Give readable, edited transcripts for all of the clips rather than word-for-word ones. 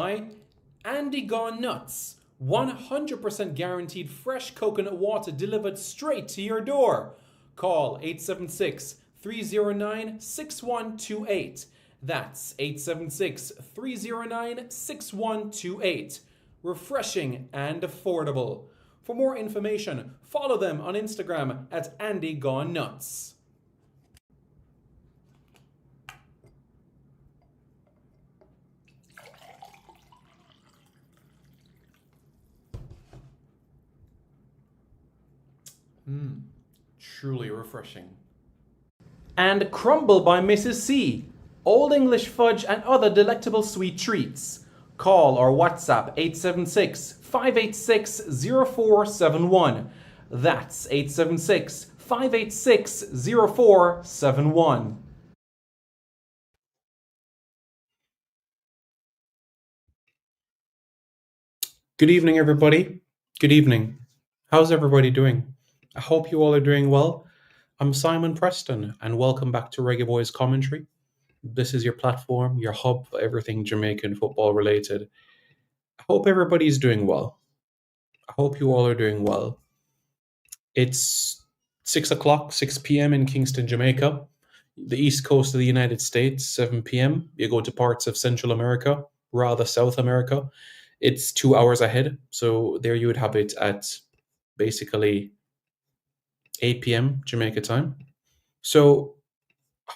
by Andy Gone Nuts. 100% guaranteed fresh coconut water delivered straight to your door. Call 876 309 6128. That's 876 309 6128. Refreshing and affordable. For more information, follow them on Instagram at Andy Gone Nuts. Truly refreshing. And Crumble by Mrs. C. Old English fudge and other delectable sweet treats. Call or WhatsApp 876 586 0471. That's 876 586 0471. Good evening, everybody. Good evening. How's everybody doing? I hope you all are doing well. I'm Simon Preston, and welcome back to Reggae Boys Commentary. This is your platform, your hub for everything Jamaican football related. I hope everybody's doing well. I hope you all are doing well. It's 6 o'clock, 6 p.m. in Kingston, Jamaica, the east coast of the United States, 7 p.m. You go to parts of Central America, rather South America, it's 2 hours ahead. So there you would have it at basically 8 p.m. Jamaica time. So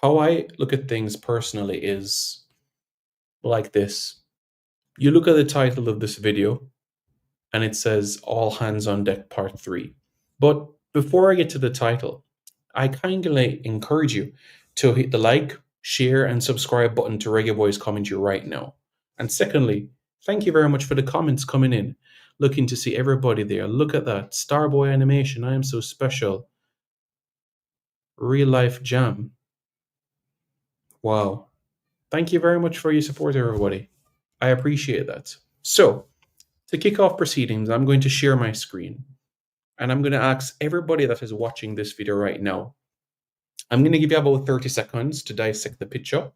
how I look at things personally is like this. You look at the title of this video and it says All Hands on Deck Part 3. But before I get to the title, I kindly encourage you to hit the like, share, and subscribe button to Reggae Boys Commentary right now. And secondly, thank you very much for the comments coming in. Looking to see everybody there. Look at that. Starboy animation. I am so special. Real life jam. Wow. Thank you very much for your support, everybody. I appreciate that. So, to kick off proceedings, I'm going to share my screen. And I'm going to ask everybody that is watching this video right now. I'm going to give you about 30 seconds to dissect the picture.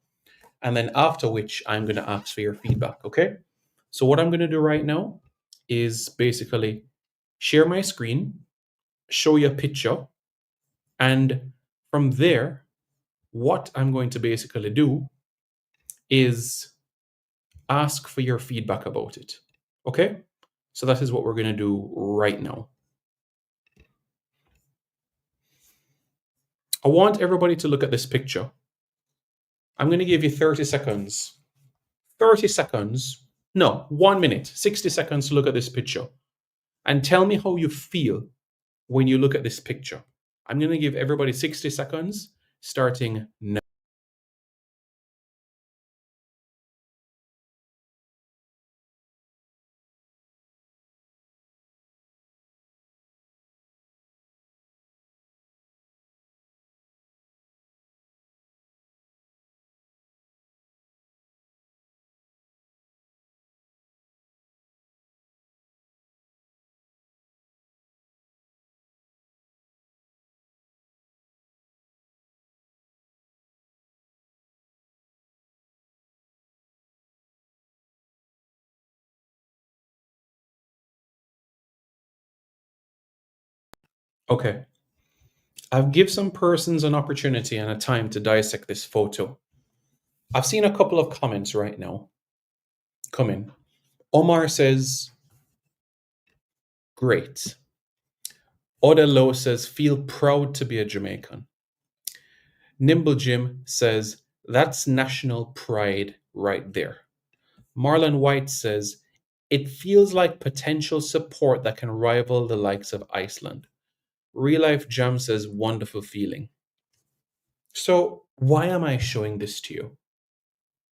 And then after which, I'm going to ask for your feedback, okay? So what I'm going to do right now is basically share my screen, show you a picture, and from there, what I'm going to basically do is ask for your feedback about it, okay? So that is what we're going to do right now. I want everybody to look at this picture. I'm going to give you 30 seconds. 30 seconds. No, 1 minute, 60 seconds to look at this picture. And tell me how you feel when you look at this picture. I'm going to give everybody 60 seconds starting now. Okay. I've give some persons an opportunity and a time to dissect this photo. I've seen a couple of comments right now come in. Omar says, great. Odelo says, feel proud to be a Jamaican. Nimble Jim says, that's national pride right there. Marlon White says, it feels like potential support that can rival the likes of Iceland. Real Life Jam says, wonderful feeling. So, why am I showing this to you?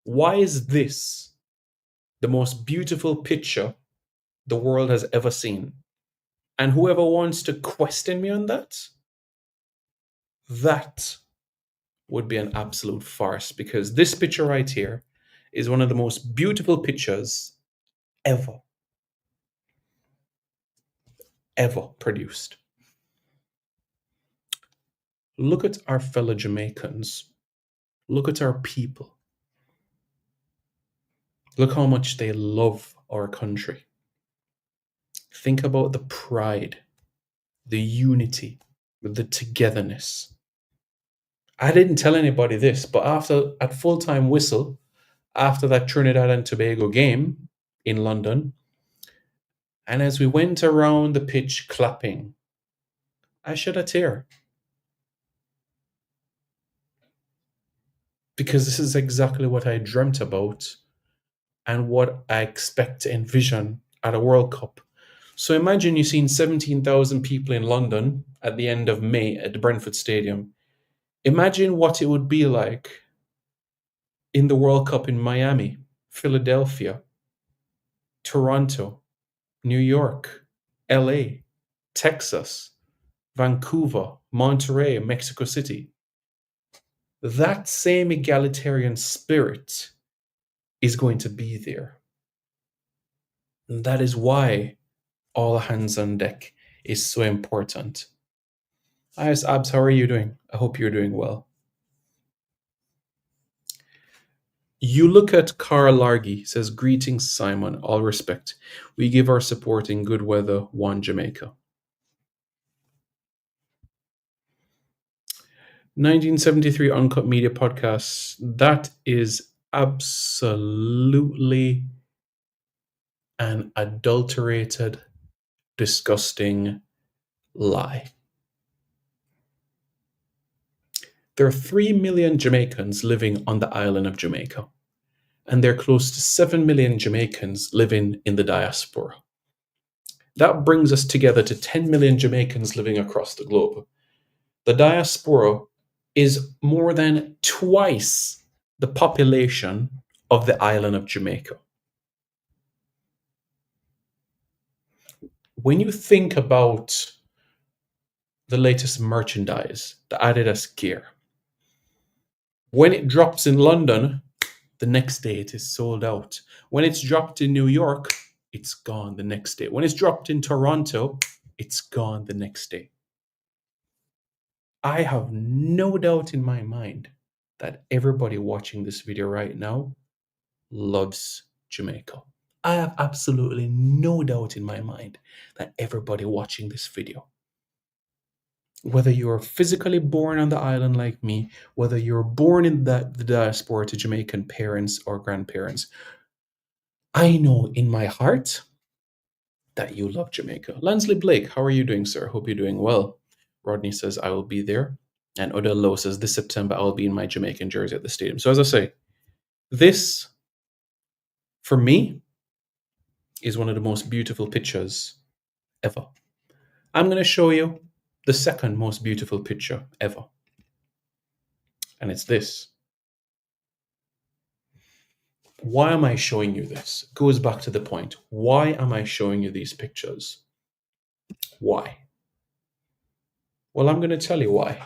Why is this the most beautiful picture the world has ever seen? And whoever wants to question me on that, that would be an absolute farce, because this picture right here is one of the most beautiful pictures ever produced. Look at our fellow Jamaicans. Look at our people. Look how much they love our country. Think about the pride, the unity, the togetherness. I didn't tell anybody this, but at full time whistle, after that Trinidad and Tobago game in London, and as we went around the pitch clapping, I shed a tear. Because this is exactly what I dreamt about and what I expect to envision at a World Cup. So imagine you've seen 17,000 people in London at the end of May at the Brentford Stadium. Imagine what it would be like in the World Cup in Miami, Philadelphia, Toronto, New York, LA, Texas, Vancouver, Monterrey, Mexico City. That same egalitarian spirit is going to be there. And that is why all hands on deck is so important. Hi, Abs, how are you doing? I hope you're doing well. You look at Carl Largy, says, greetings, Simon, all respect. We give our support in good weather, one Jamaica. 1973 Uncut Media Podcast. That is absolutely an adulterated, disgusting lie. There are 3 million Jamaicans living on the island of Jamaica, and there are close to 7 million Jamaicans living in the diaspora. That brings us together to 10 million Jamaicans living across the globe. The diaspora is more than twice the population of the island of Jamaica. When you think about the latest merchandise, the Adidas gear, when it drops in London, the next day it is sold out. When it's dropped in New York, it's gone the next day. When it's dropped in Toronto, it's gone the next day. I have no doubt in my mind that everybody watching this video right now loves Jamaica. I have absolutely no doubt in my mind that everybody watching this video, whether you're physically born on the island like me, whether you're born in the diaspora to Jamaican parents or grandparents, I know in my heart that you love Jamaica. Lansley Blake, how are you doing, sir? Hope you're doing well. Rodney says, I will be there. And Odell Lowe says, this September, I will be in my Jamaican jersey at the stadium. So as I say, this, for me, is one of the most beautiful pictures ever. I'm going to show you the second most beautiful picture ever. And it's this. Why am I showing you this? Goes back to the point. Why am I showing you these pictures? Why? Well, I'm going to tell you why.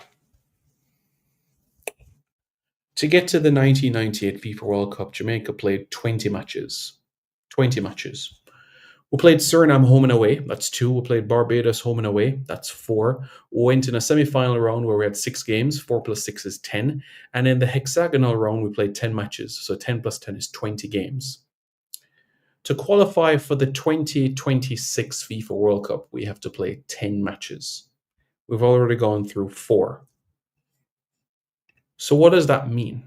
To get to the 1998 FIFA World Cup, Jamaica played 20 matches. 20 matches. We played Suriname home and away. That's 2. We played Barbados home and away. That's 4. We went in a semi-final round where we had 6 games. 4 plus 6 is 10. And in the hexagonal round, we played 10 matches. So 10 plus 10 is 20 games. To qualify for the 2026 FIFA World Cup, we have to play 10 matches. We've already gone through 4. So what does that mean?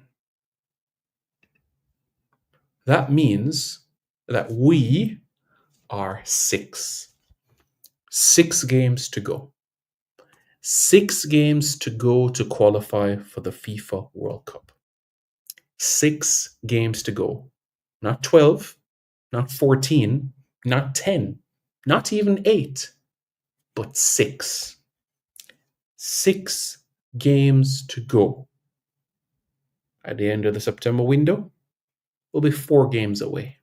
That means that we are 6. 6 games to go. 6 games to go to qualify for the FIFA World Cup. 6 games to go. Not 12, not 14, not 10, not even 8, but 6. 6 games to go. At the end of the September window, we'll be 4 games away.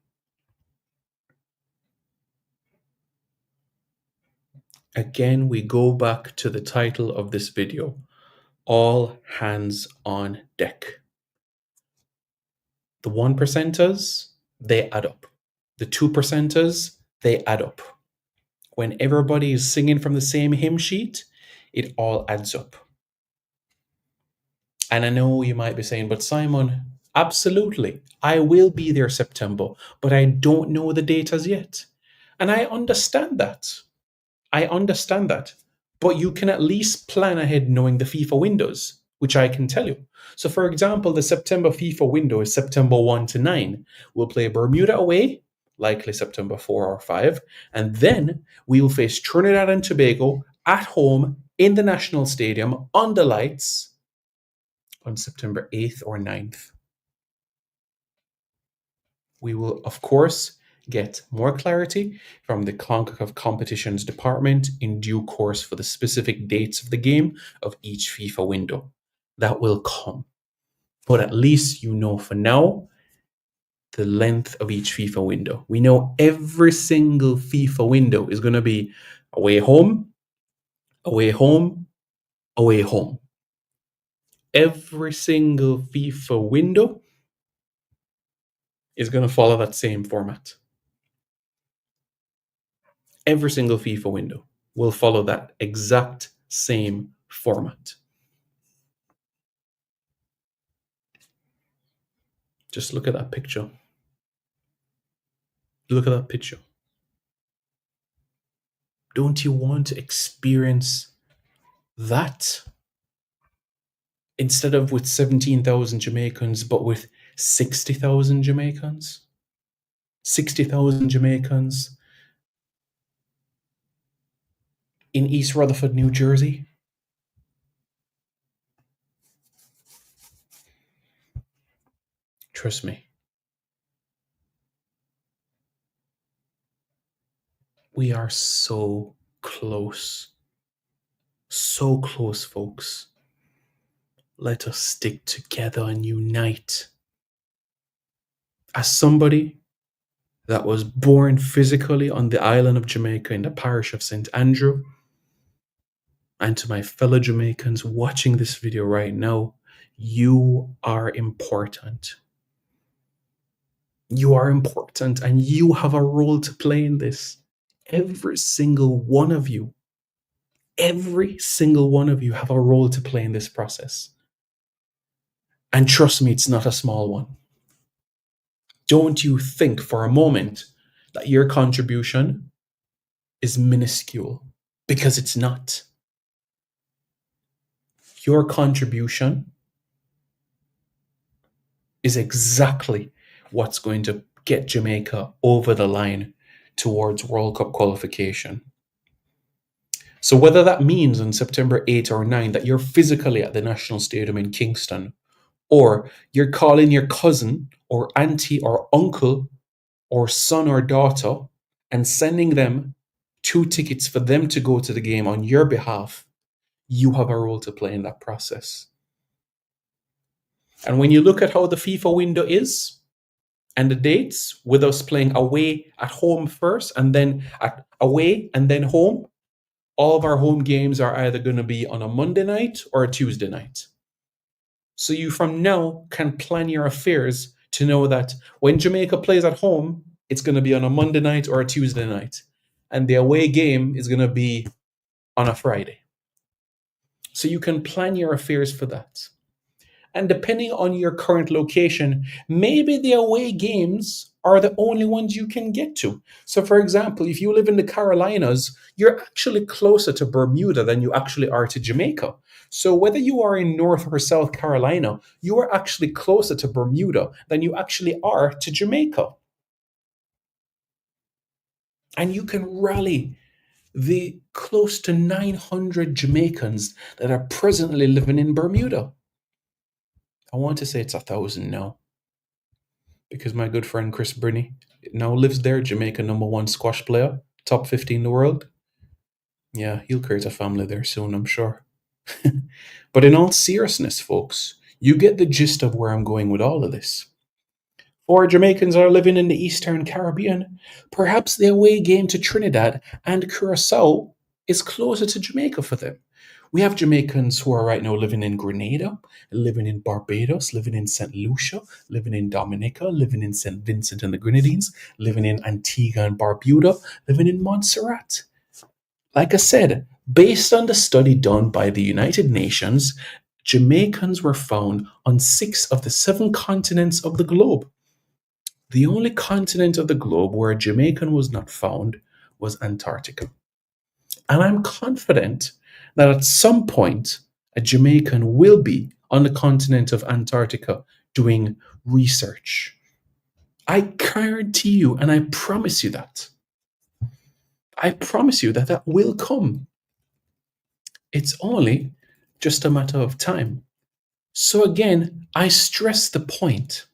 Again, we go back to the title of this video, all hands on deck. The 1%ers, they add up. The 2%ers, they add up. When everybody is singing from the same hymn sheet, it all adds up. And I know you might be saying, but Simon, Absolutely. I will be there September, but I don't know the date as yet. And I understand that. I understand that. But you can at least plan ahead knowing the FIFA windows, which I can tell you. So, for example, the September FIFA window is September 1 to 9. We'll play Bermuda away, likely September 4 or 5. And then we will face Trinidad and Tobago at home in the National Stadium under lights on September 8th or 9th. We will, of course, get more clarity from the CONCACAF Competitions Department in due course for the specific dates of the game of each FIFA window. That will come. But at least you know for now the length of each FIFA window. We know every single FIFA window is going to be away home, away home, away home. Every single FIFA window is going to follow that same format. Every single FIFA window will follow that exact same format. Just look at that picture. Look at that picture. Don't you want to experience that? Instead of with 17,000 Jamaicans, but with 60,000 Jamaicans? 60,000 Jamaicans in East Rutherford, New Jersey? Trust me. We are so close. So close, folks. Let us stick together and unite. As somebody that was born physically on the island of Jamaica in the parish of St. Andrew, and to my fellow Jamaicans watching this video right now, you are important. You are important and you have a role to play in this. Every single one of you have a role to play in this process. And trust me, it's not a small one. Don't you think for a moment that your contribution is minuscule, because it's not. Your contribution is exactly what's going to get Jamaica over the line towards World Cup qualification. So whether that means on September 8 or 9 that you're physically at the National Stadium in Kingston, or you're calling your cousin or auntie or uncle or son or daughter and sending them 2 tickets for them to go to the game on your behalf, you have a role to play in that process. And when you look at how the FIFA window is and the dates, with us playing away at home first and then away and then home, all of our home games are either going to be on a Monday night or a Tuesday night. So you from now can plan your affairs to know that when Jamaica plays at home, it's going to be on a Monday night or a Tuesday night. And the away game is going to be on a Friday. So you can plan your affairs for that. And depending on your current location, maybe the away games are the only ones you can get to. So for example, if you live in the Carolinas, you're actually closer to Bermuda than you actually are to Jamaica. So whether you are in North or South Carolina, you are actually closer to Bermuda than you actually are to Jamaica. And you can rally the close to 900 Jamaicans that are presently living in Bermuda. I want to say it's 1,000 now, because my good friend Chris Brinney now lives there, Jamaica #1 squash player, top 15 in the world. Yeah, he'll create a family there soon, I'm sure. But in all seriousness, folks, you get the gist of where I'm going with all of this. For Jamaicans are living in the Eastern Caribbean, perhaps the away game to Trinidad and Curacao is closer to Jamaica for them. We have Jamaicans who are right now living in Grenada, living in Barbados, living in St. Lucia, living in Dominica, living in St. Vincent and the Grenadines, living in Antigua and Barbuda, living in Montserrat. Like I said, based on the study done by the United Nations, Jamaicans were found on 6 of the 7 continents of the globe. The only continent of the globe where a Jamaican was not found was Antarctica. And I'm confident that at some point, a Jamaican will be on the continent of Antarctica doing research. I guarantee you, and I promise you that. I promise you that that will come. It's only just a matter of time. So again, I stress the point.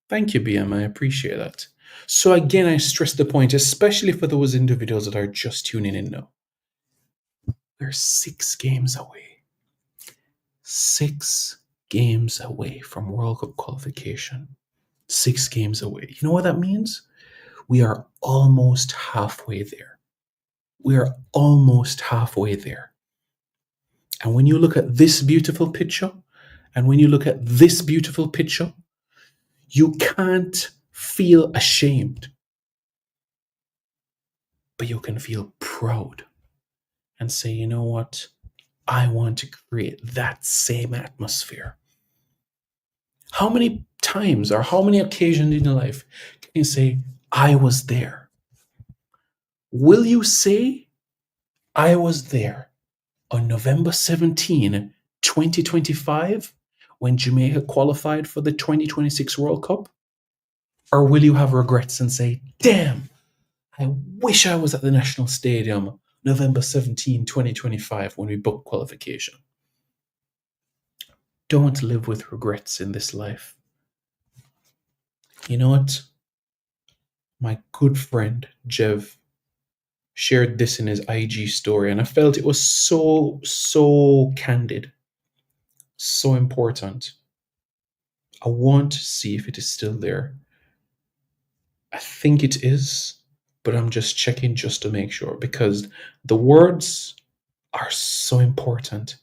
Thank you, BM. I appreciate that. So again, I stress the point, especially for those individuals that are just tuning in now. We're 6 games away. 6 games away from World Cup qualification. 6 games away. You know what that means? We are almost halfway there. We are almost halfway there. And when you look at this beautiful picture, and when you look at this beautiful picture, you can't feel ashamed, but you can feel proud and say, you know what? I want to create that same atmosphere. How many times or how many occasions in your life can you say, I was there? Will you say, I was there on November 17, 2025, when Jamaica qualified for the 2026 World Cup? Or will you have regrets and say, damn, I wish I was at the National Stadium November 17, 2025, when we booked qualification? Don't live with regrets in this life. You know what? My good friend, Jev, shared this in his IG story, and I felt it was so candid, so important. I want to see if it is still there. I think it is, but I'm just checking just to make sure, because the words are so important.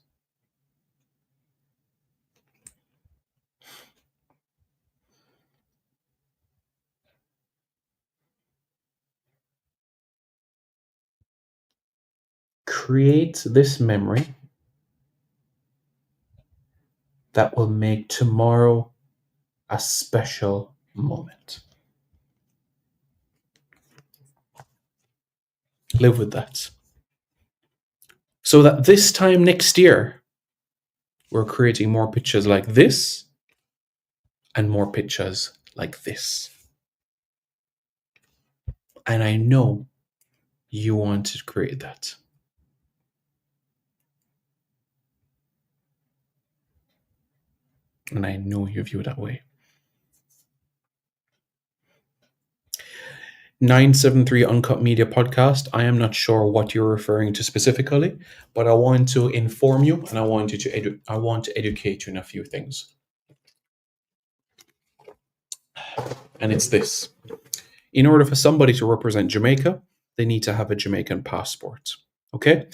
Create this memory that will make tomorrow a special moment. Live with that. So that this time next year, we're creating more pictures like this and more pictures like this. And I know you want to create that. And I know you view that way. 973 Uncut Media Podcast. I am not sure what you're referring to specifically, but I want to inform you, and I want to educate you in a few things. And it's this. In order for somebody to represent Jamaica, they need to have a Jamaican passport. Okay?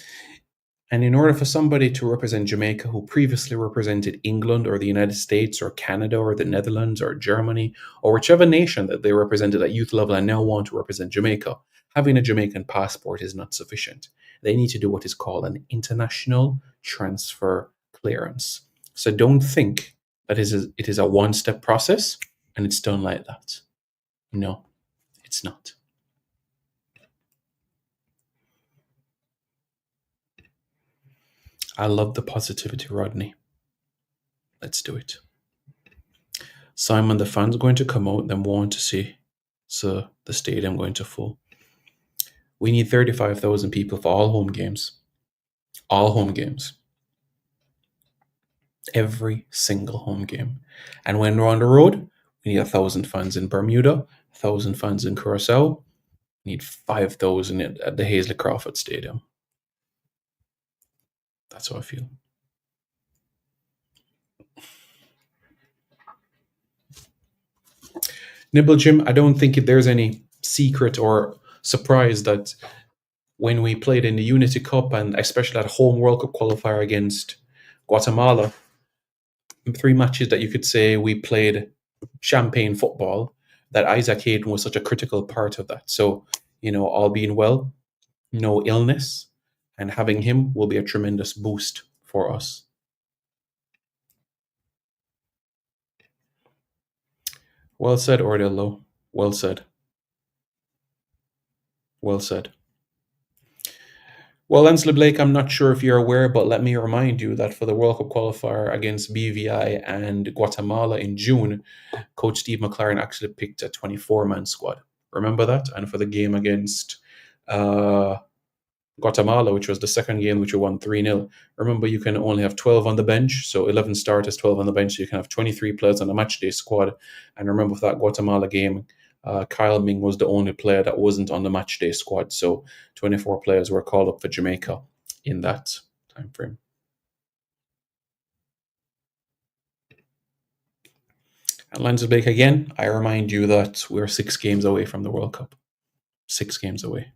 And in order for somebody to represent Jamaica who previously represented England or the United States or Canada or the Netherlands or Germany or whichever nation that they represented at youth level and now want to represent Jamaica, having a Jamaican passport is not sufficient. They need to do what is called an international transfer clearance. So don't think that it is a one-step process and it's done like that. No, it's not. I love the positivity, Rodney. Let's do it. Simon, the fans going to come out and want to see the stadium going to full. We need 35,000 people for all home games. All home games. Every single home game. And when we're on the road, we need 1,000 fans in Bermuda, 1,000 fans in Curacao. We need 5,000 at the Hazley Crawford Stadium. That's how I feel. Nibble Jim, I don't think there's any secret or surprise that when we played in the Unity Cup and especially at home World Cup qualifier against Guatemala, 3 matches that you could say we played champagne football, that Isaac Hayden was such a critical part of that. So, all being well, no illness, and having him will be a tremendous boost for us. Well said, Ordillo. Well said. Well said. Well, Lenslie Blake, I'm not sure if you're aware, but let me remind you that for the World Cup qualifier against BVI and Guatemala in June, Coach Steve McLaren actually picked a 24-man squad. Remember that? And for the game against uh, Guatemala, which was the second game, which we won 3-0. Remember, you can only have 12 on the bench. So 11 starters, 12 on the bench. So you can have 23 players on the match day squad. And remember, for that Guatemala game, Kyle Ming was the only player that wasn't on the match day squad. So 24 players were called up for Jamaica in that time frame. And Lens Blake, again, I remind you that we're 6 games away from the World Cup. 6 games away.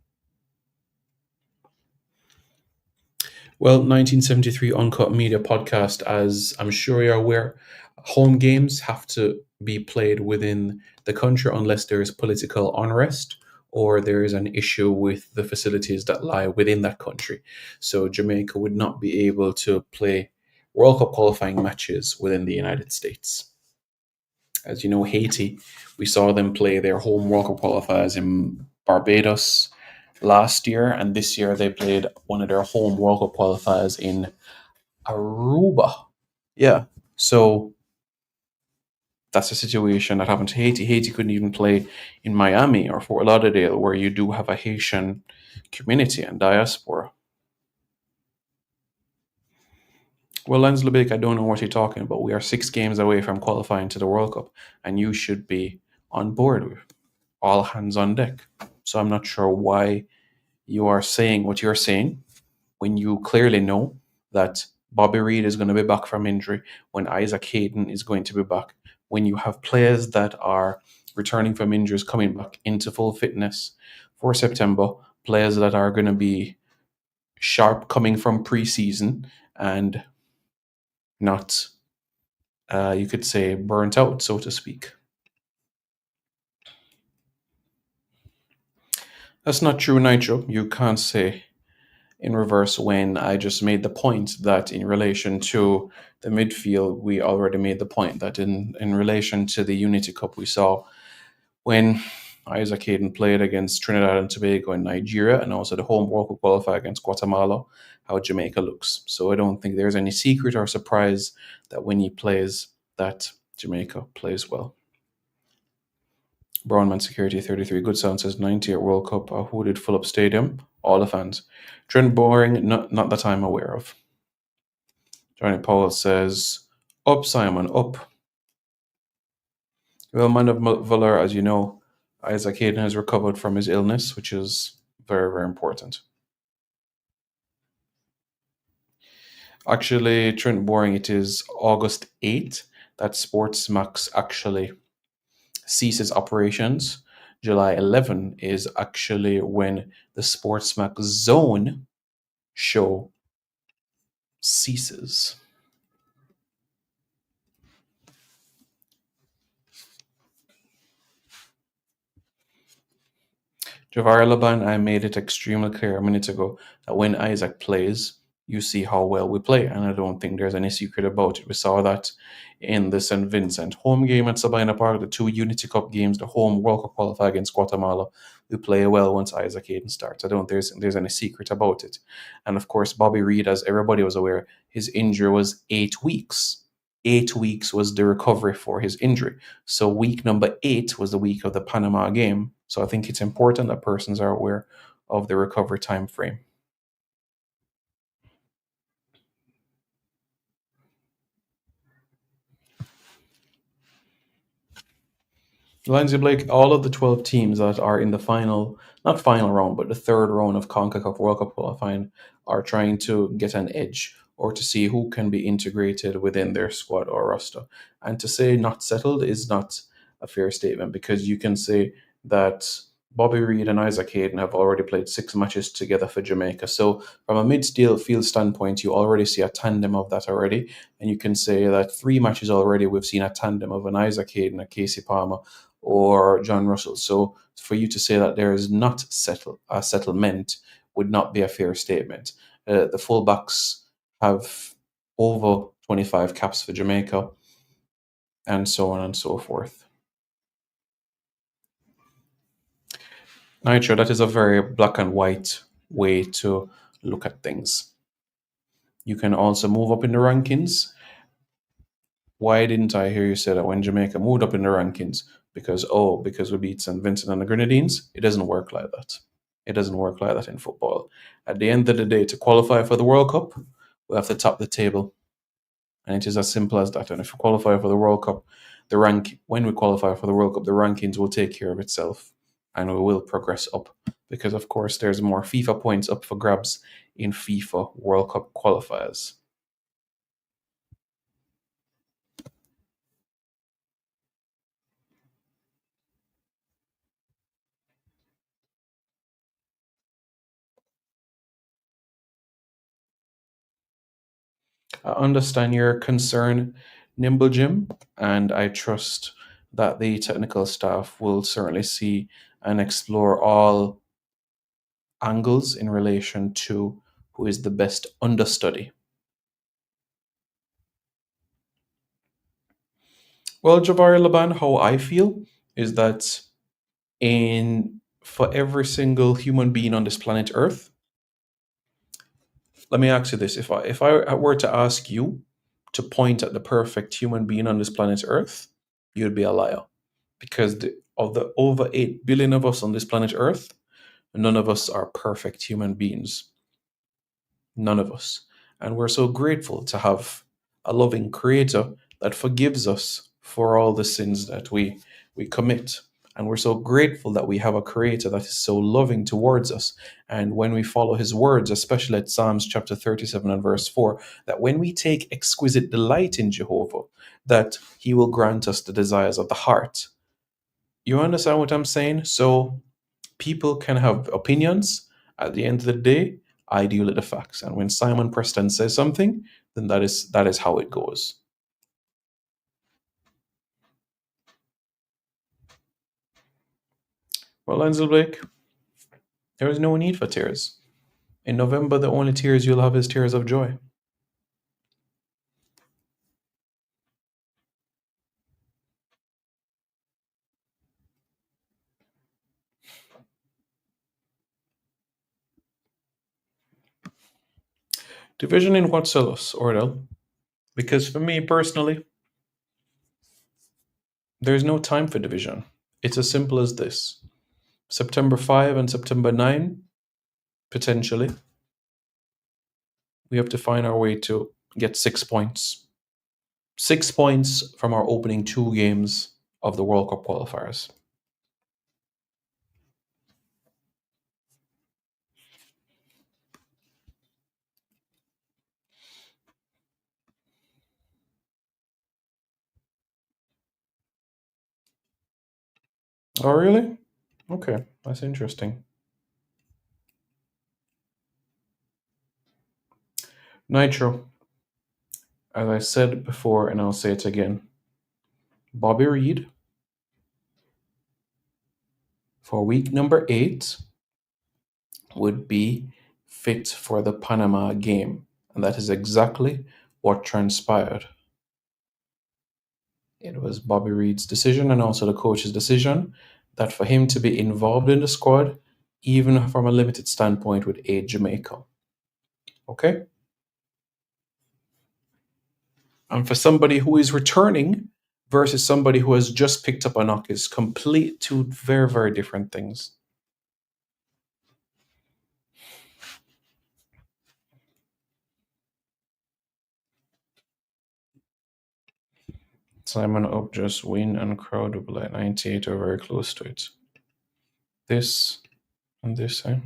Well, 1973 Uncut Media podcast, as I'm sure you're aware, home games have to be played within the country unless there is political unrest or there is an issue with the facilities that lie within that country. So Jamaica would not be able to play World Cup qualifying matches within the United States. As you know, Haiti, we saw them play their home World Cup qualifiers in Barbados last year, and this year they played one of their home World Cup qualifiers in Aruba. Yeah, so that's a situation that happened to Haiti. Haiti couldn't even play in Miami or Fort Lauderdale, where you do have a Haitian community and diaspora. Well, Lens Lebec, I don't know what you're talking about. We are 6 games away from qualifying to the World Cup, and you should be on board with all hands on deck. So I'm not sure why you are saying what you're saying when you clearly know that Bobby Reed is going to be back from injury, when Isaac Hayden is going to be back, when you have players that are returning from injuries coming back into full fitness for September, players that are going to be sharp coming from preseason and not, you could say, burnt out, so to speak. That's not true, Nitro. You can't say in reverse when I just made the point that in relation to the midfield, we already made the point that in relation to the Unity Cup, we saw when Isaac Hayden played against Trinidad and Tobago and Nigeria, and also the home World Cup qualifier against Guatemala, how Jamaica looks. So I don't think there's any secret or surprise that when he plays, that Jamaica plays well. Brownman Security 33. Good Sound says 90 at World Cup. Who did fill up stadium? All the fans. Trent Boring, not that I'm aware of. Johnny Powell says, up, Simon, up. Well, man of Valor, as you know, Isaac Hayden has recovered from his illness, which is very, very important. Actually, Trent Boring, it is August 8th that Sportsmax actually ceases operations. July 11 is actually when the Sportsmax Zone show ceases. Javar Laban, I made it extremely clear a minute ago that when Isaac plays, you see how well we play, and I don't think there's any secret about it. We saw that in the St. Vincent home game at Sabina Park, the 2 Unity Cup games, the home World Cup qualifier against Guatemala. We play well once Isaac Hayden starts. I don't think there's any secret about it. And of course, Bobby Reed, as everybody was aware, his injury was 8 weeks. 8 weeks was the recovery for his injury. So week number 8 was the week of the Panama game. So I think it's important that persons are aware of the recovery time frame. Lindsay Blake, all of the 12 teams that are in the final, not final round, but the third round of CONCACAF World Cup qualifying are trying to get an edge or to see who can be integrated within their squad or roster. And to say not settled is not a fair statement, because you can say that Bobby Reed and Isaac Hayden have already played 6 matches together for Jamaica. So from a mid-field standpoint, you already see a tandem of that already. And you can say that 3 matches already, we've seen a tandem of an Isaac Hayden, a Casey Palmer, or John Russell. So for you to say that there is not a settlement would not be a fair statement. The fullbacks have over 25 caps for Jamaica, and so on and so forth. Nitro, that is a very black and white way to look at things. You can also move up in the rankings. Why didn't I hear you say that when Jamaica moved up in the rankings? Because we beat St. Vincent and the Grenadines? It doesn't work like that. It doesn't work like that in football. At the end of the day, to qualify for the World Cup, we have to top the table. And it is as simple as that. And if we qualify for the World Cup, when we qualify for the World Cup, the rankings will take care of itself and we will progress up. Because of course there's more FIFA points up for grabs in FIFA World Cup qualifiers. I understand your concern, Nimble Jim, and I trust that the technical staff will certainly see and explore all angles in relation to who is the best understudy. Well, Javari Laban, how I feel is that in for every single human being on this planet Earth, let me ask you this: if I were to ask you to point at the perfect human being on this planet Earth, you'd be a liar, because of the over 8 billion of us on this planet Earth, none of us are perfect human beings. None of us. And we're so grateful to have a loving creator that forgives us for all the sins that we commit. And we're so grateful that we have a creator that is so loving towards us. And when we follow his words, especially at Psalms chapter 37 and verse 4, that when we take exquisite delight in Jehovah, that he will grant us the desires of the heart. You understand what I'm saying? So people can have opinions. At the end of the day, I deal with the facts. And when Simon Preston says something, then that is how it goes. Well, Lenzel Blake, there is no need for tears. In November, the only tears you'll have is tears of joy. Division in what, Celos, Ordell? Because for me personally, there's no time for division. It's as simple as this: September 5 and September 9, potentially, we have to find our way to get 6 points. 6 points from our opening two games of the World Cup qualifiers. Oh, really? Okay, that's interesting. Nitro, as I said before, and I'll say it again, Bobby Reed for week number 8 would be fit for the Panama game. And that is exactly what transpired. It was Bobby Reed's decision and also the coach's decision that for him to be involved in the squad, even from a limited standpoint, would aid Jamaica. Okay? And for somebody who is returning versus somebody who has just picked up a knock is complete two very, very different things. Simon Up just win and crowd will be like 98 or very close to it. This and this side.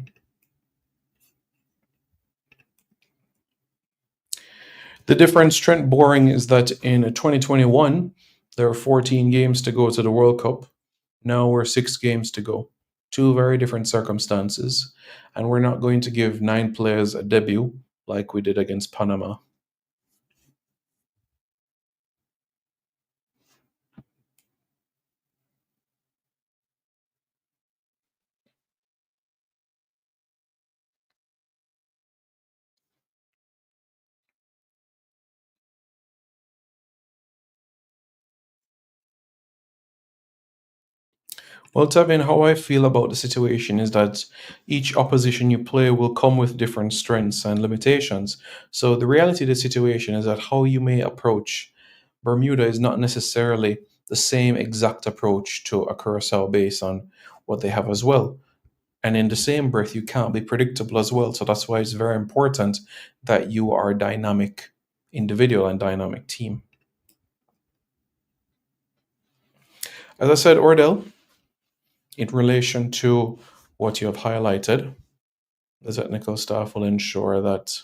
The difference, Trent Boring, is that in 2021, there are 14 games to go to the World Cup. Now we're 6 games to go. Two very different circumstances. And we're not going to give 9 players a debut like we did against Panama. Well, Tevin, how I feel about the situation is that each opposition you play will come with different strengths and limitations. So the reality of the situation is that how you may approach Bermuda is not necessarily the same exact approach to a Curacao based on what they have as well. And in the same breath, you can't be predictable as well. So that's why it's very important that you are a dynamic individual and dynamic team. As I said, Ordell, in relation to what you have highlighted, the technical staff will ensure that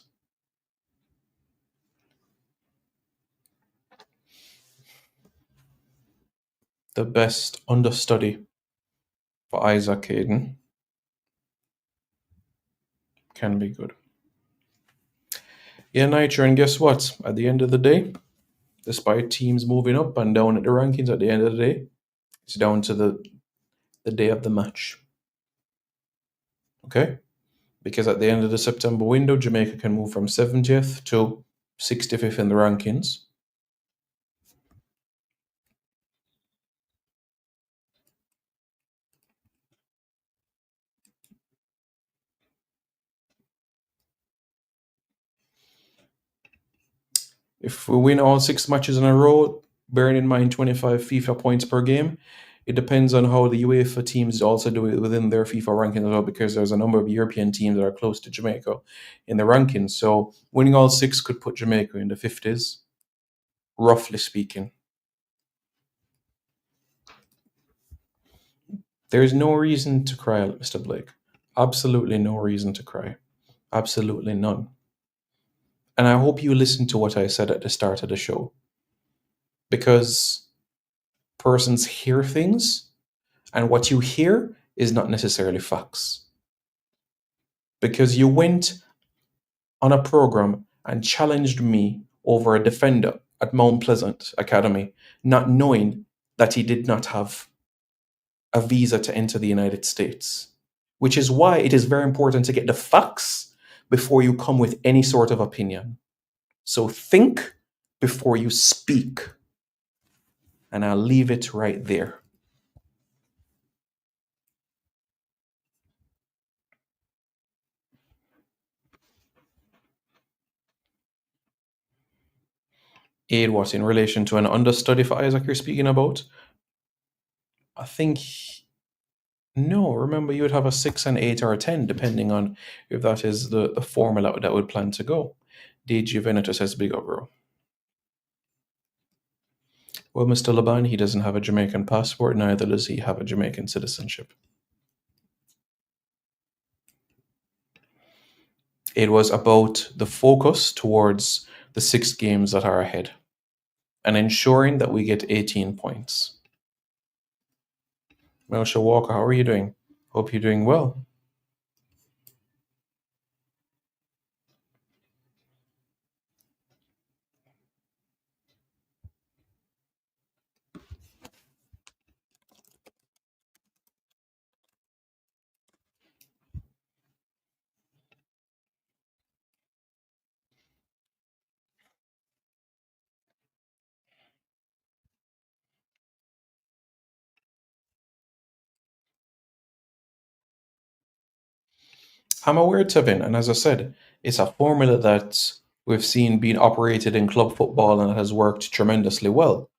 the best understudy for Isaac Hayden can be good. Yeah, Nitro, and guess what? At the end of the day, despite teams moving up and down at the rankings, at the end of the day, it's down to the day of the match. Okay? Because at the end of the September window, Jamaica can move from 70th to 65th in the rankings. If we win all 6 matches in a row, bearing in mind 25 FIFA points per game, it depends on how the UEFA teams also do it within their FIFA ranking as well, because there's a number of European teams that are close to Jamaica in the rankings. So winning all six could put Jamaica in the 50s, roughly speaking. There's no reason to cry, Mr. Blake. Absolutely no reason to cry. Absolutely none. And I hope you listened to what I said at the start of the show. Because persons hear things, and what you hear is not necessarily facts. Because you went on a program and challenged me over a defender at Mount Pleasant Academy, not knowing that he did not have a visa to enter the United States. Which is why it is very important to get the facts before you come with any sort of opinion. So think before you speak. And I'll leave it right there. Aid what in relation to an understudy for Isaac you're speaking about? I think no. Remember, you would have a 6 and 8 or a 10, depending on if that is the formula that would plan to go. DG Veneto says big up, bro. Well, Mr. Laban, he doesn't have a Jamaican passport, neither does he have a Jamaican citizenship. It was about the focus towards the 6 games that are ahead and ensuring that we get 18 points. Melsha Walker, how are you doing? Hope you're doing well. I'm aware, Tevin, and as I said, it's a formula that we've seen being operated in club football and it has worked tremendously well.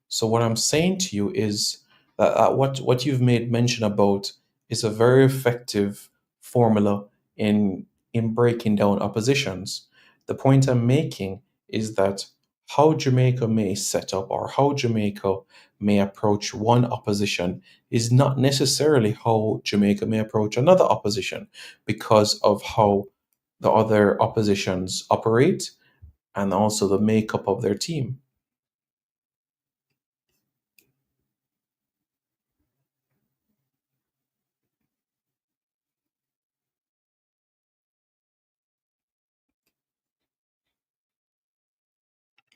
So what I'm saying to you is that what you've made mention about is a very effective formula in breaking down oppositions. The point I'm making is that how Jamaica may set up or how Jamaica may approach one opposition is not necessarily how Jamaica may approach another opposition because of how the other oppositions operate and also the makeup of their team.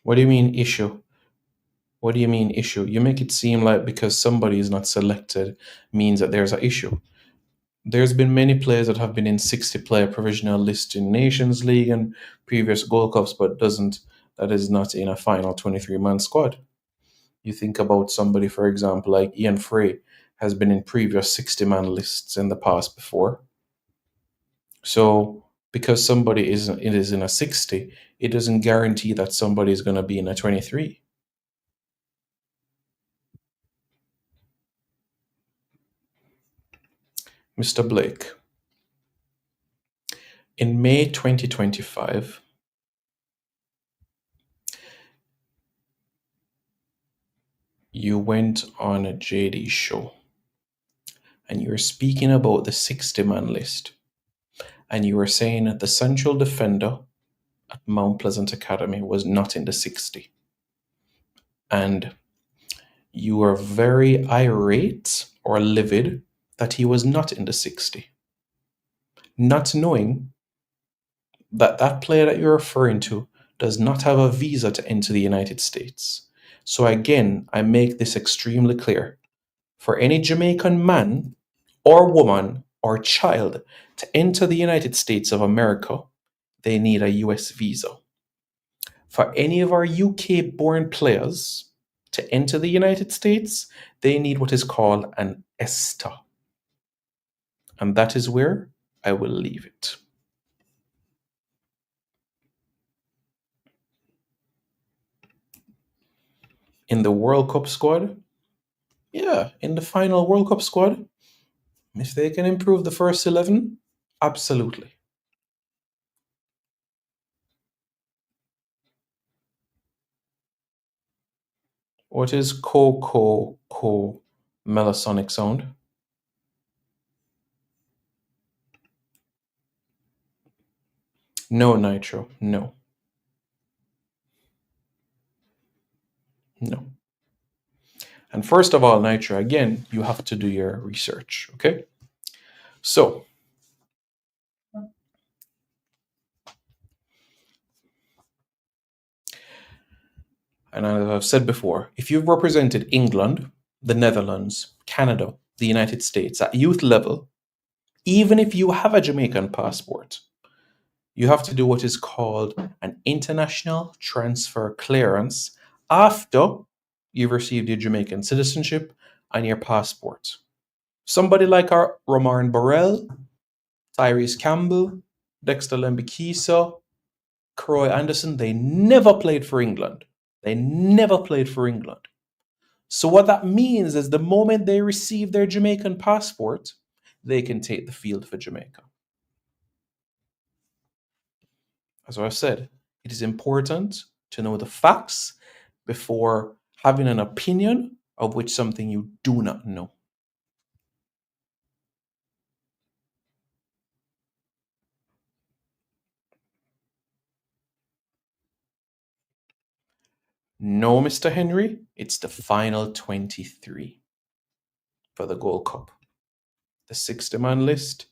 What do you mean issue? What do you mean issue? You make it seem like because somebody is not selected means that there's an issue. There's been many players that have been in 60-player provisional list in Nations League and previous Gold Cups, but doesn't that is not in a final 23-man squad. You think about somebody, for example, like Ian Frey. has been in previous 60-man lists in the past before. So because somebody is in a 60, it doesn't guarantee that somebody is going to be in a 23. Mr. Blake, in May 2025, you went on a JD show and you were speaking about the 60-man list. And you were saying that the central defender at Mount Pleasant Academy was not in the 60. And you were very irate or livid that he was not in the 60. Not knowing that that player that you're referring to does not have a visa to enter the United States. So again, I make this extremely clear. For any Jamaican man or woman or child to enter the United States of America, they need a US visa. For any of our UK born players to enter the United States, they need what is called an ESTA. And that is where I will leave it. In the World Cup squad, yeah, in the final World Cup squad, if they can improve the first 11, absolutely. What is co Melasonic sound? No, Nitro. No. No. And first of all, Nitro, again, you have to do your research, okay? So, and as I've said before, if you've represented England, the Netherlands, Canada, the United States at youth level, even if you have a Jamaican passport, you have to do what is called an international transfer clearance after you've received your Jamaican citizenship and your passport. Somebody like our Romain Borrell, Tyrese Campbell, Dexter Lembikisa, Croy Anderson, they never played for England. They never played for England. So what that means is the moment they receive their Jamaican passport, they can take the field for Jamaica. As I've said, it is important to know the facts before having an opinion of which something you do not know. No, Mr. Henry, it's the final 23 for the Gold Cup. The 60-man list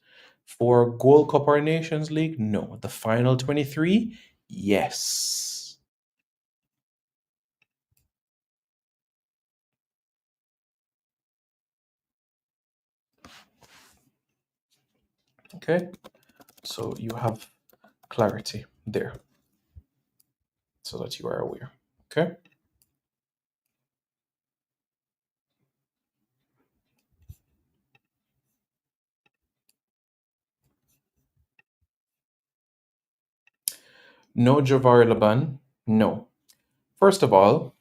for Gold Cup or Nations League? No. The final 23? Yes. Okay, so you have clarity there so that you are aware. Okay. No Javari Laban? No. First of all,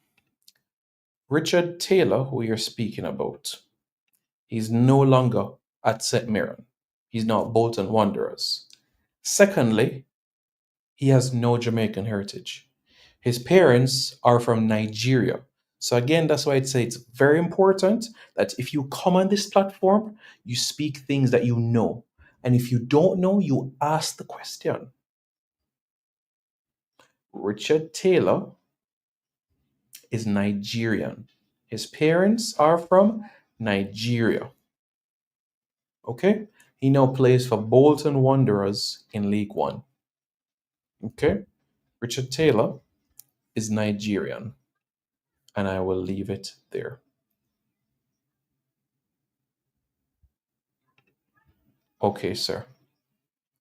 Richard Taylor, who you're speaking about, he's no longer at St. Mirren. He's now at Bolton Wanderers. Secondly, he has no Jamaican heritage. His parents are from Nigeria. So again, that's why I'd say it's very important that if you come on this platform, you speak things that you know. And if you don't know, you ask the question. Richard Taylor is Nigerian. His parents are from Nigeria. Okay? He now plays for Bolton Wanderers in League One. Okay? Richard Taylor is Nigerian. And I will leave it there. Okay, sir.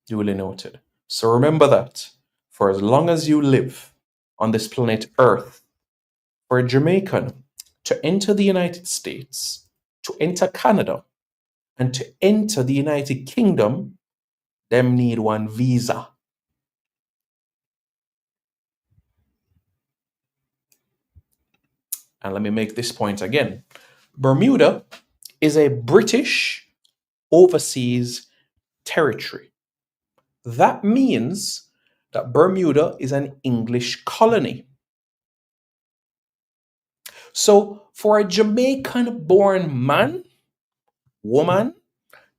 Duly noted. So remember that for as long as you live on this planet Earth, for a Jamaican to enter the United States, To enter Canada and to enter the United Kingdom, them need one visa. And let me make this point again. Bermuda is a British overseas territory. That means that Bermuda is an English colony. So, for a Jamaican born man, woman,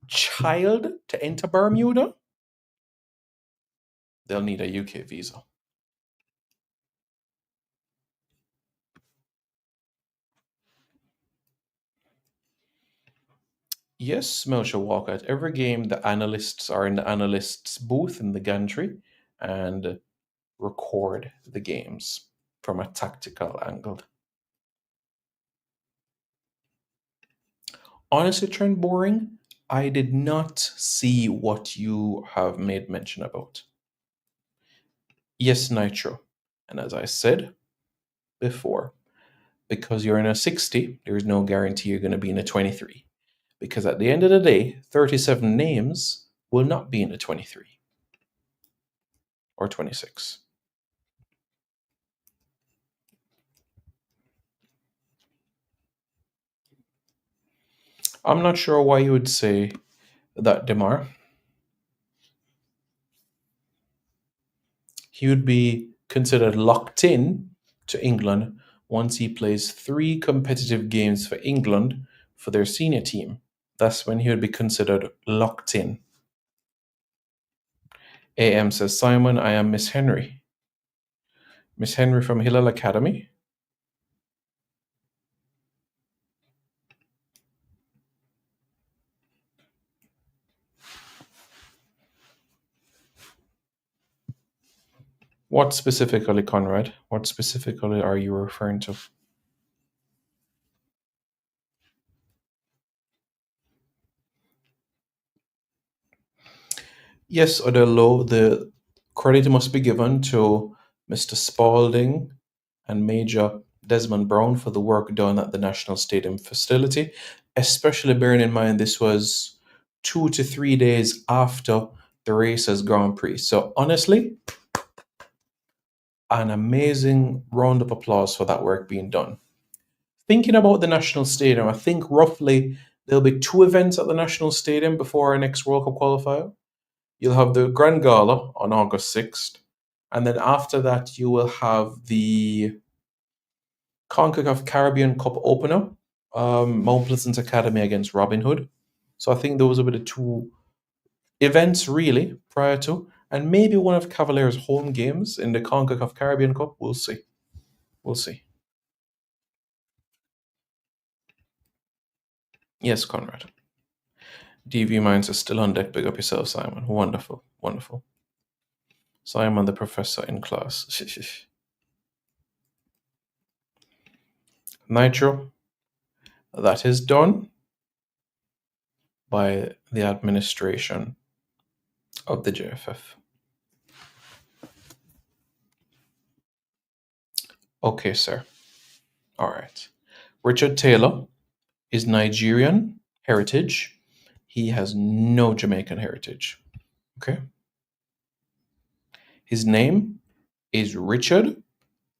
child to enter Bermuda, they'll need a UK visa. Yes, Melcher Walker. At every game, the analysts are in the analysts' booth in the gantry and record the games from a tactical angle. Honestly, Trent Boring, I did not see what you have made mention about. Yes, Nitro. And as I said before, because you're in a 60, there's no guarantee you're going to be in a 23. Because at the end of the day, 37 names will not be in a 23 or 26. I'm not sure why you would say that, Demar. He would be considered locked in to England once he plays 3 competitive games for England for their senior team. That's when he would be considered locked in. AM says, Simon, I am Miss Henry. Miss Henry from Hillel Academy. What specifically, Conrad? What specifically are you referring to? Yes, Odello, the credit must be given to Mr. Spalding and Major Desmond Brown for the work done at the National Stadium facility, especially bearing in mind this was 2 to 3 days after the race's Grand Prix. So, honestly, an amazing round of applause for that work being done. Thinking about the National Stadium, I think roughly there'll be 2 events at the National Stadium before our next World Cup qualifier. You'll have the Grand Gala on August 6th, and then after that, you will have the CONCACAF Caribbean Cup opener, Mount Pleasant Academy against Robin Hood. So I think those will be the 2 events really prior to, and maybe one of Cavaliers' home games in the CONCACAF Caribbean Cup. We'll see. We'll see. Yes, Conrad. DV Minds is still on deck. Big up yourself, Simon. Wonderful. Wonderful. Simon, the professor in class. Nitro, that is done by the administration of the JFF. Okay, sir. All right. Richard Taylor is Nigerian heritage. He has no Jamaican heritage. Okay. His name is Richard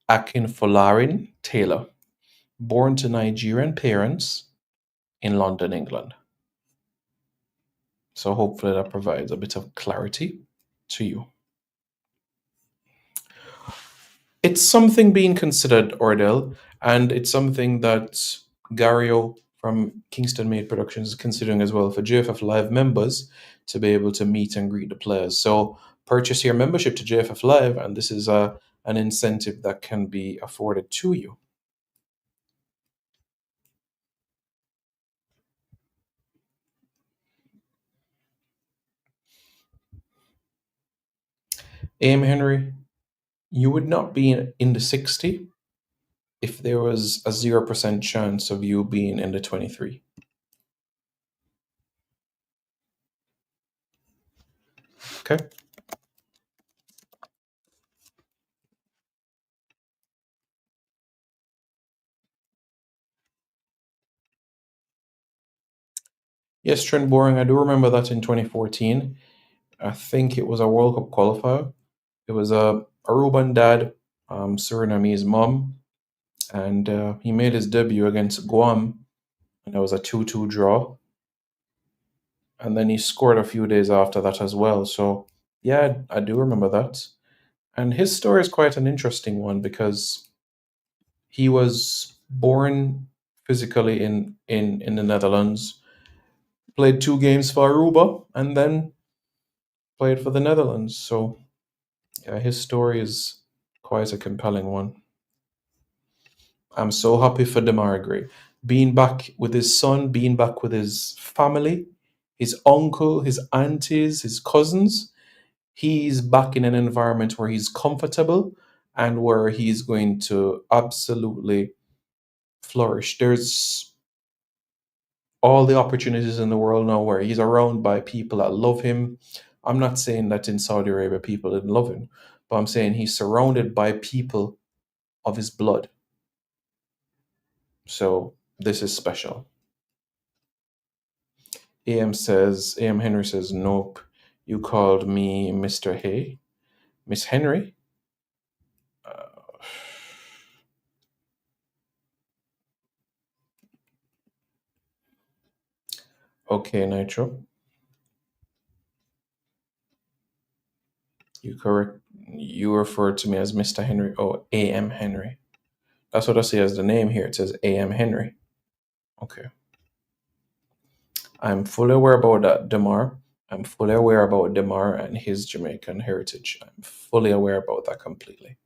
Akinfolarin Taylor, born to Nigerian parents in London, England. So hopefully that provides a bit of clarity to you. It's something being considered, Ordell, and it's something that Gario from Kingston Made Productions is considering as well for JFF Live members to be able to meet and greet the players. So purchase your membership to JFF Live, and this is an incentive that can be afforded to you. Aim Henry, you would not be in the 60 if there was a 0% chance of you being in the 23. Okay. Yes, Trent Boring. I do remember that in 2014. I think it was a World Cup qualifier. It was a Aruban dad, Surinamese mom, and he made his debut against Guam, and it was a 2-2 draw. And then he scored a few days after that as well. So, yeah, I do remember that. And his story is quite an interesting one because he was born physically in the Netherlands, played 2 games for Aruba, and then played for the Netherlands. So, yeah, his story is quite a compelling one. I'm so happy for Demar Gray. Being back with his son, being back with his family, his uncle, his aunties, his cousins. He's back in an environment where he's comfortable and where he's going to absolutely flourish. There's all the opportunities in the world now where he's around by people that love him. I'm not saying that in Saudi Arabia people didn't love him, but I'm saying he's surrounded by people of his blood. So this is special. AM Henry says, nope, you called me Mr. Hay. Miss Henry? Uh, okay, Nitro. You correct. You refer to me as Mr. Henry. Oh, AM Henry. That's what I see as the name here. It says AM Henry. Okay. I'm fully aware about that, Demar. I'm fully aware about Demar and his Jamaican heritage. I'm fully aware about that completely.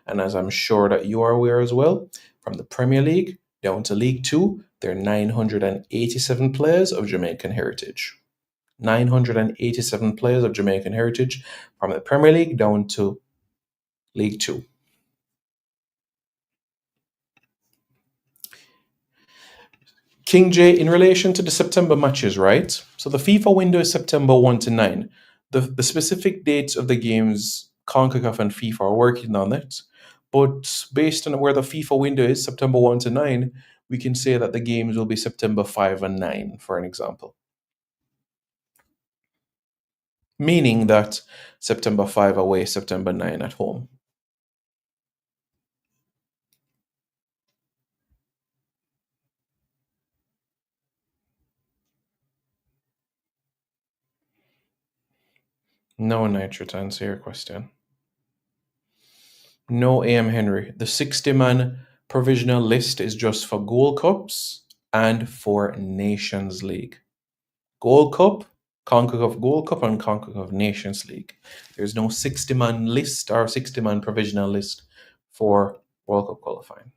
And as I'm sure that you are aware as well, from the Premier League down to League Two, there are 987 players of Jamaican heritage. 987 players of Jamaican heritage from the Premier League down to League Two. King J, in relation to the September matches, right? So the FIFA window is September 1 to 9. The specific dates of the games, CONCACAF and FIFA are working on it. But based on where the FIFA window is, September 1 to 9, we can say that the games will be September 5 and 9, for an example. Meaning that September 5 away, September 9 at home. No, Nitro, to answer your question. No, AM Henry. The 60-man provisional list is just for Gold Cups and for Nations League. Gold Cup, CONCACAF Gold Cup, and CONCACAF Nations League. There's no 60-man list or 60-man provisional list for World Cup qualifying.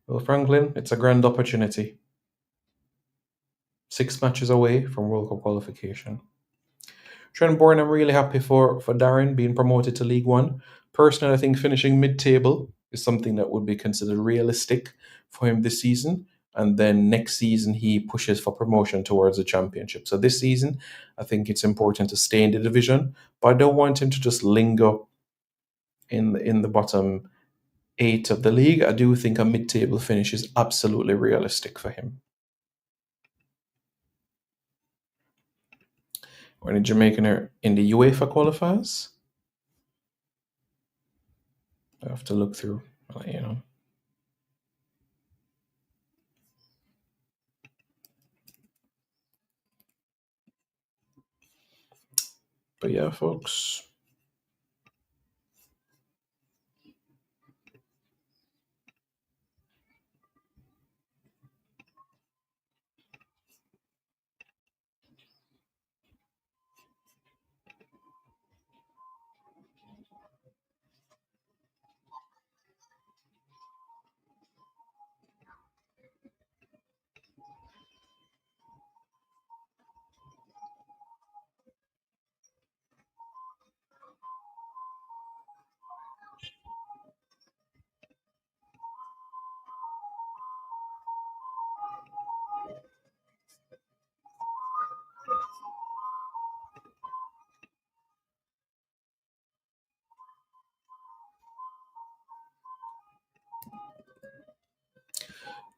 Well, Franklin, it's a grand opportunity. 6 matches away from World Cup qualification. Trent Bourne, I'm really happy for Darren being promoted to League One. Personally, I think finishing mid-table is something that would be considered realistic for him this season. And then next season, he pushes for promotion towards the championship. So this season, I think it's important to stay in the division, but I don't want him to just linger in the bottom 8 of the league. I do think a mid-table finish is absolutely realistic for him. When in Jamaican are in the UEFA qualifiers, I have to look through, you know. But yeah, folks.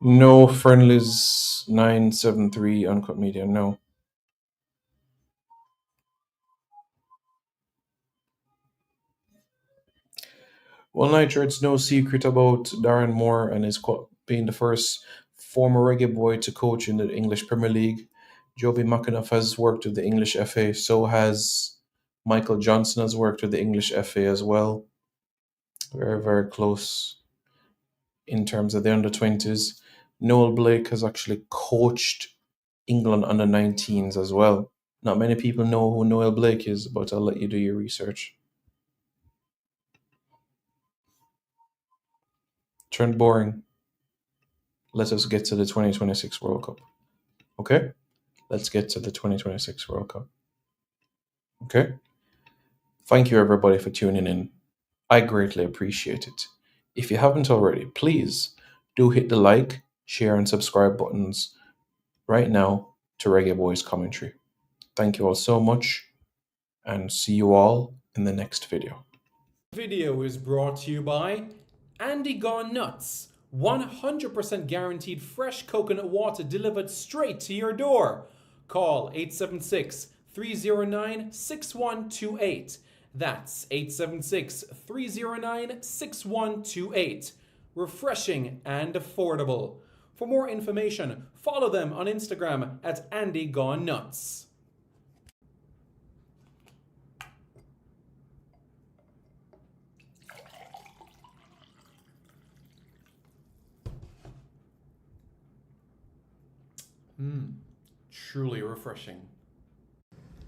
No friendlies 973 uncut media. No. Well, Nitro, it's no secret about Darren Moore and being the first former reggae boy to coach in the English Premier League. Joby McAnuff has worked with the English FA, so has Michael Johnson has worked with the English FA as well. Very, very close in terms of the under 20s. Noel Blake has actually coached England under 19s as well. Not many people know who Noel Blake is, but I'll let you do your research. Trent Boring. Let us get to the 2026 World Cup. Okay? Let's get to the 2026 World Cup. Okay? Thank you, everybody, for tuning in. I greatly appreciate it. If you haven't already, please do hit the like, share, and subscribe buttons right now to Reggae Boys Commentary. Thank you all so much, and see you all in the next video. Video is brought to you by Andy Gone Nuts. 100% guaranteed fresh coconut water delivered straight to your door. Call 876 309 6128. That's 876 309 6128. Refreshing and affordable. For more information, follow them on Instagram at Andy Gone Nuts. Truly refreshing.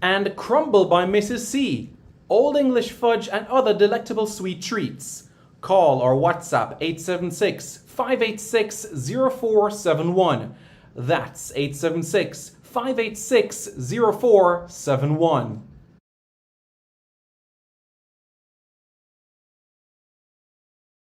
And Crumble by Mrs. C. Old English fudge and other delectable sweet treats. Call or WhatsApp 876 586 0471. That's 876 586 0471.